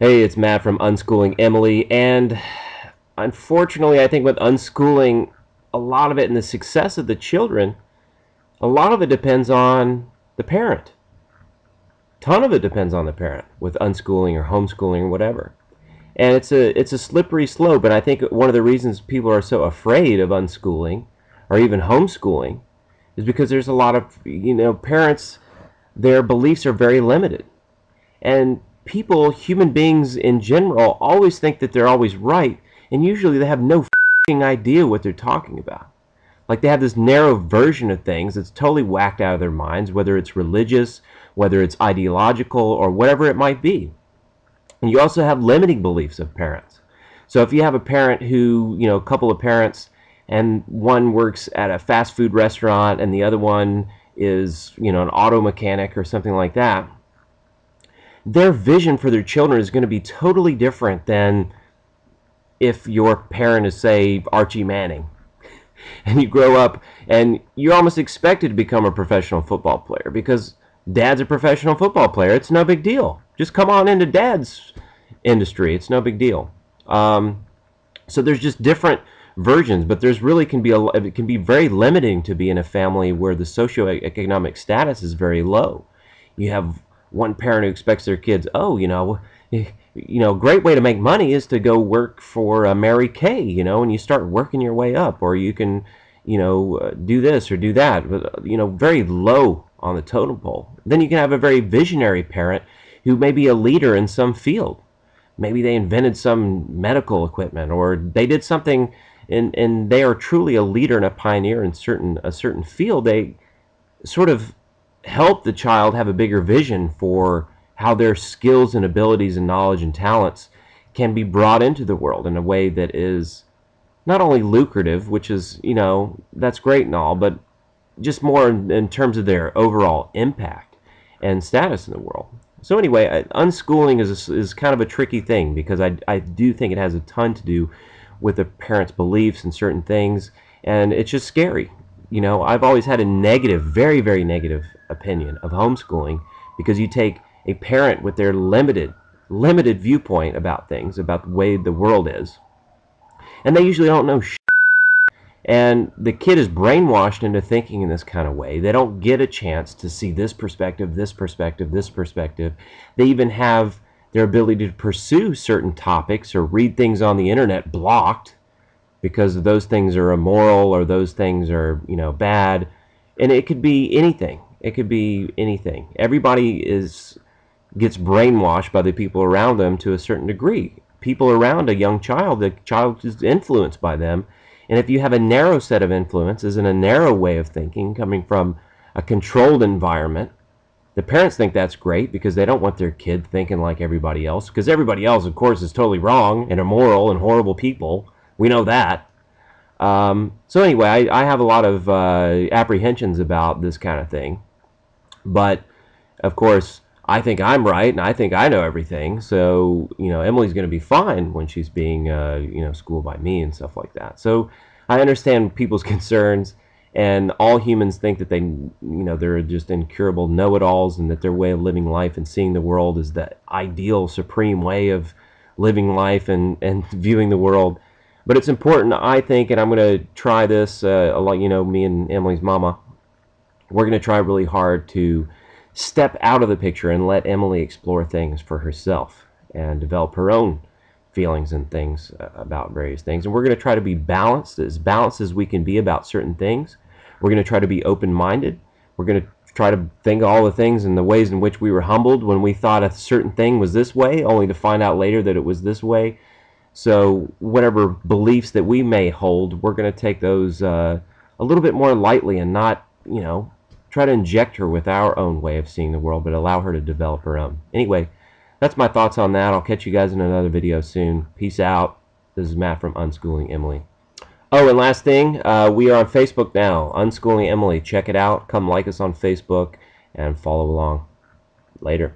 Hey, it's Matt from Unschooling Emily, and unfortunately, I think with unschooling, a lot of it and the success of the children, a lot of it depends on the parent. Ton of it depends on the parent with unschooling or homeschooling or whatever. And it's a slippery slope, and I think one of the reasons people are so afraid of unschooling or even homeschooling is because there's a lot of, parents, their beliefs are very limited. And people, human beings in general, always think that they're always right, and usually they have no idea what they're talking about. Like they have this narrow version of things that's totally whacked out of their minds, whether it's religious, whether it's ideological, or whatever it might be. And you also have limiting beliefs of parents. So if you have a parent who, a couple of parents, and one works at a fast food restaurant and the other one is, an auto mechanic or something like that, their vision for their children is going to be totally different than if your parent is, say, Archie Manning. And you grow up and you're almost expected to become a professional football player because dad's a professional football player. It's no big deal. Just come on into dad's industry. It's no big deal. So there's just different versions, but there's really it can be very limiting to be in a family where the socioeconomic status is very low. You have one parent who expects their kids, great way to make money is to go work for Mary Kay, and you start working your way up, or you can, do this or do that, but, very low on the totem pole. Then you can have a very visionary parent who may be a leader in some field. Maybe they invented some medical equipment, or they did something, and they are truly a leader and a pioneer in a certain field. They sort of help the child have a bigger vision for how their skills and abilities and knowledge and talents can be brought into the world in a way that is not only lucrative, which is, that's great and all, but just more in terms of their overall impact and status in the world. So anyway, unschooling is kind of a tricky thing because I do think it has a ton to do with the parents' beliefs and certain things, and it's just scary. I've always had a negative, very, very negative opinion of homeschooling because you take a parent with their limited viewpoint about things, about the way the world is, and they usually don't know shit. And the kid is brainwashed into thinking in this kind of way. They don't get a chance to see this perspective, this perspective, this perspective. They even have their ability to pursue certain topics or read things on the internet blocked because those things are immoral or those things are, bad. And it could be anything. It could be anything. Everybody gets brainwashed by the people around them to a certain degree. People around a young child, the child is influenced by them. And if you have a narrow set of influences and a narrow way of thinking coming from a controlled environment, the parents think that's great because they don't want their kid thinking like everybody else, because everybody else, of course, is totally wrong and immoral and horrible people. We know that. So anyway, I have a lot of apprehensions about this kind of thing. But, of course, I think I'm right and I think I know everything. So, Emily's going to be fine when she's being, schooled by me and stuff like that. So I understand people's concerns, and all humans think that they're just incurable know-it-alls and that their way of living life and seeing the world is the ideal, supreme way of living life and viewing the world. But it's important, I think, and I'm going to try this, me and Emily's mama, we're going to try really hard to step out of the picture and let Emily explore things for herself and develop her own feelings and things about various things. And we're going to try to be balanced as we can be about certain things. We're going to try to be open-minded. We're going to try to think of all the things and the ways in which we were humbled when we thought a certain thing was this way, only to find out later that it was this way. So whatever beliefs that we may hold, we're going to take those a little bit more lightly and not, try to inject her with our own way of seeing the world, but allow her to develop her own. Anyway, that's my thoughts on that. I'll catch you guys in another video soon. Peace out. This is Matt from Unschooling Emily. Oh, and last thing, we are on Facebook now, Unschooling Emily. Check it out. Come like us on Facebook and follow along. Later.